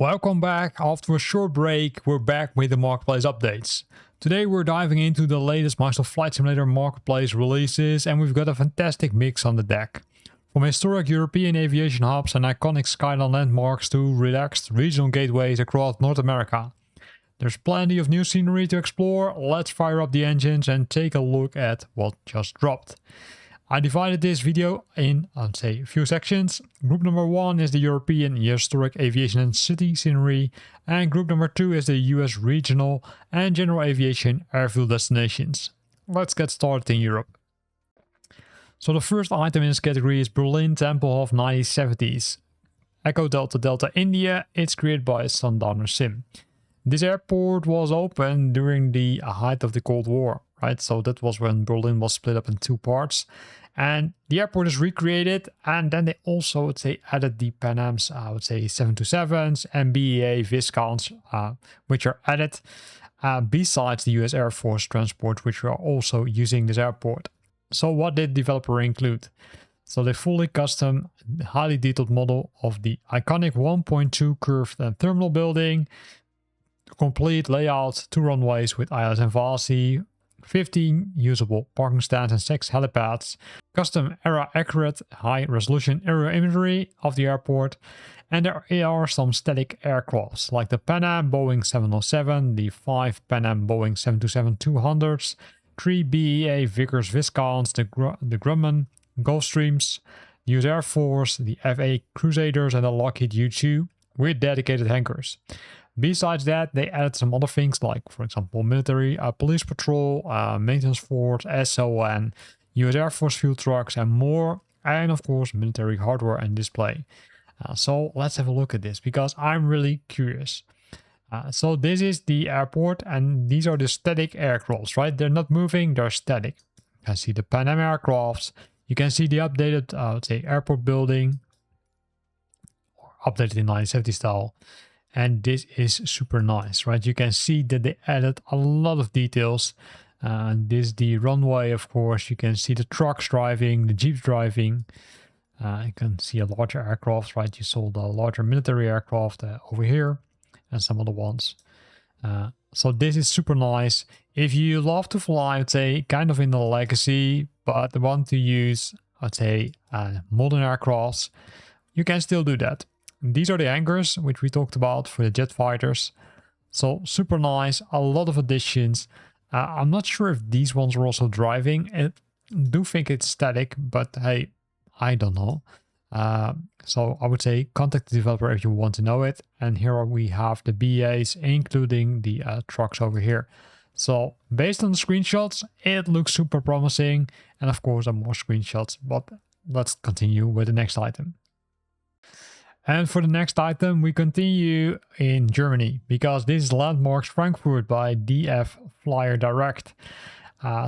Welcome back. After a short break, we're back with the marketplace updates. Today we're diving into the latest Microsoft Flight Simulator marketplace releases, and we've got a fantastic mix on the deck. From historic European aviation hubs and iconic skyline landmarks to relaxed regional gateways across North America. There's plenty of new scenery to explore. Let's fire up the engines and take a look at what just dropped. I divided this video in, I'd say, a few sections. Group number 1 is the European historic aviation and city scenery, and group number 2 is the US regional and general aviation airfield destinations. Let's get started in Europe. So the first item in this category is Berlin Tempelhof 1970s. Echo Delta Delta India. It's created by Sundowner Sim. This airport was opened during the height of the Cold War, right? So that was when Berlin was split up in two parts. And the airport is recreated, and then they also, would say, added the Pan Am's, 727s and BEA Viscounts, which are added besides the US Air Force transport, which are also using this airport. So what did developer include? So the fully custom, highly detailed model of the iconic 1.2 curved terminal building, complete layout, 2 runways with ILS and VASI, 15 usable parking stands and 6 helipads, custom era accurate high resolution aerial imagery of the airport, and there are some static aircrafts like the Pan Am Boeing 707, the 5 Pan Am Boeing 727-200s, 3 BEA Viscounts, the Grumman Gulfstreams, the US Air Force, the FA Crusaders, and the Lockheed U-2 with dedicated hangars. Besides that, they added some other things like, for example, military police patrol, maintenance force, SON, US Air Force fuel trucks, and more, and of course military hardware and display. So let's have a look at this because I'm really curious. So this is the airport, and these are the static aircrafts, right? They're not moving, they're static. You can see the Pan Am aircrafts. You can see the updated, airport building, or updated in 1970 style. And this is super nice, right? You can see that they added a lot of details. This is the runway, of course. You can see the trucks driving, the jeeps driving. You can see a larger aircraft, right? You saw the larger military aircraft over here and some other ones. So this is super nice. If you love to fly, I'd say, kind of in the legacy, but want to use, I'd say, modern aircrafts, you can still do that. These are the hangars, which we talked about for the jet fighters. So super nice, a lot of additions. I'm not sure if these ones are also driving. I do think it's static, but hey, I don't know. So I would say contact the developer if you want to know it. And here we have the BAs, including the trucks over here. So based on the screenshots, it looks super promising. And of course, there are more screenshots, but let's continue with the next item. And for the next item, we continue in Germany because this is Landmarks Frankfurt by DFFlyerDirect.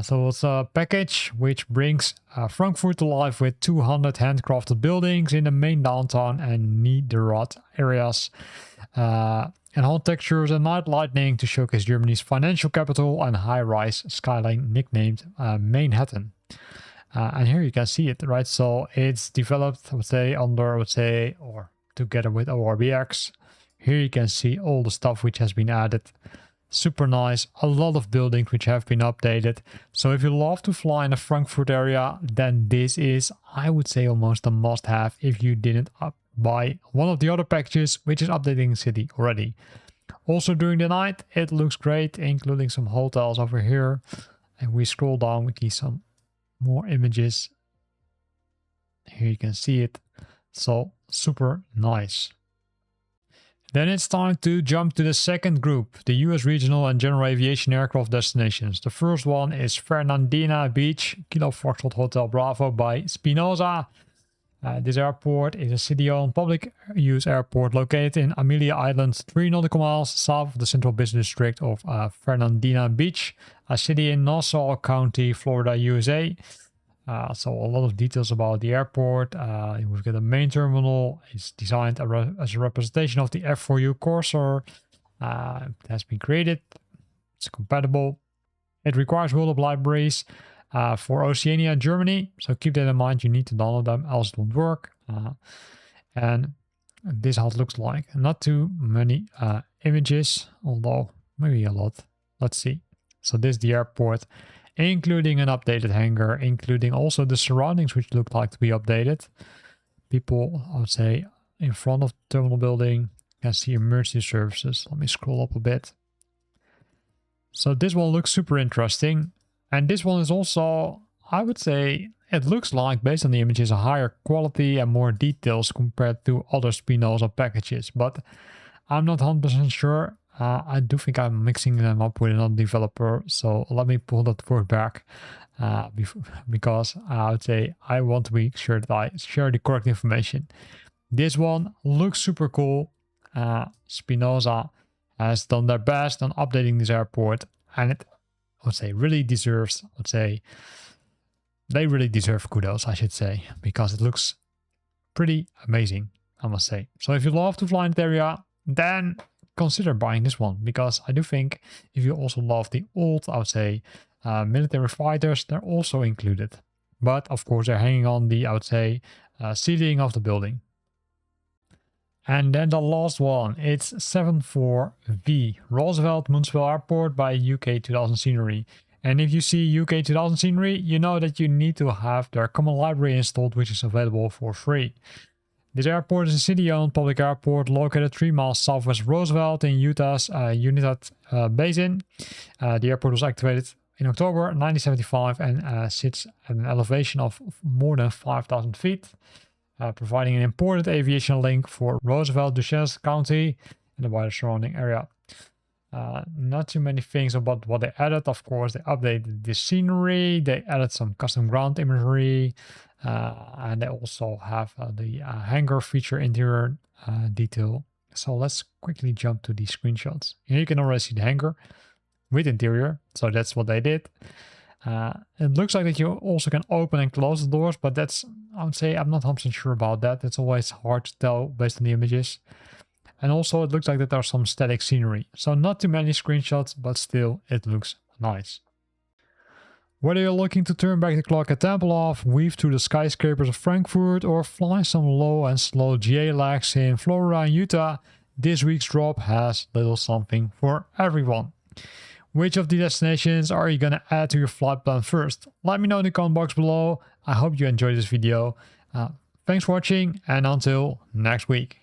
So it's a package which brings Frankfurt to life with 200 handcrafted buildings in the main downtown and Niederrad areas. And textures and night lighting to showcase Germany's financial capital and high-rise skyline nicknamed Mainhattan. And here you can see it, right? So it's developed, I would say, or together with ORBX. Here you can see all the stuff which has been added. Super nice. A lot of buildings which have been updated. So if you love to fly in the Frankfurt area, then this is, I would say, almost a must-have if you didn't buy one of the other packages, which is updating the city already. Also during the night, it looks great, including some hotels over here. And we scroll down, we see some more images. Here you can see it. So super nice. Then it's time to jump to the second group, the US regional and general aviation aircraft destinations. The first one is Fernandina Beach, Kilo Foxtrot Hotel Bravo by Spinoza. This airport is a city-owned public use airport located in Amelia Island, 3 nautical miles south of the central business district of Fernandina Beach, a city in Nassau County, Florida, USA. So a lot of details about the airport. We've got a main terminal. It's designed as a representation of the F4U Corsair. It has been created. It's compatible. It requires world of libraries for Oceania and Germany. So keep that in mind. You need to download them, else it won't work. And this how it looks like. Not too many images, although maybe a lot. Let's see. So this is the airport, including an updated hangar, including also the surroundings, which look like to be updated. People, I would say, in front of the terminal building. You can see emergency services. Let me scroll up a bit. So this one looks super interesting. And this one is also, I would say, it looks like, based on the images, a higher quality and more details compared to other Spinoza packages. But I'm not 100% sure. I do think I'm mixing them up with another developer. So let me pull that word back. Because I would say I want to be sure that I share the correct information. This one looks super cool. Spinoza has done their best on updating this airport, and it, I would say, really deserves, they really deserve kudos, I should say, because it looks pretty amazing, I must say. So if you love to fly in that area, then consider buying this one, because I do think if you also love the old, I would say, military fighters, they're also included. But of course, they're hanging on the, I would say, ceiling of the building. And then the last one, it's 74V, Roosevelt Municipal Airport by UK 2000 Scenery. And if you see UK 2000 Scenery, you know that you need to have their common library installed, which is available for free. This airport is a city-owned public airport located 3 miles southwest Roosevelt in Utah's United Basin. The airport was activated in October 1975 and sits at an elevation of more than 5,000 feet. Providing an important aviation link for Roosevelt, Dutchess County, and the wider surrounding area. Not too many things about what they added. Of course, they updated the scenery, they added some custom ground imagery, and they also have the hangar feature interior detail. So let's quickly jump to the screenshots. Here you can already see the hangar with interior, so that's what they did. It looks like that you also can open and close the doors, but that's, I would say, I'm not 100% sure about that. It's always hard to tell based on the images. And also it looks like that there's some static scenery. So not too many screenshots, but still it looks nice. Whether you're looking to turn back the clock at Tempelhof, weave through the skyscrapers of Frankfurt, or fly some low and slow GA legs in Florida and Utah, this week's drop has little something for everyone. Which of the destinations are you gonna add to your flight plan first? Let me know in the comment box below. I hope you enjoyed this video. Thanks for watching, and until next week.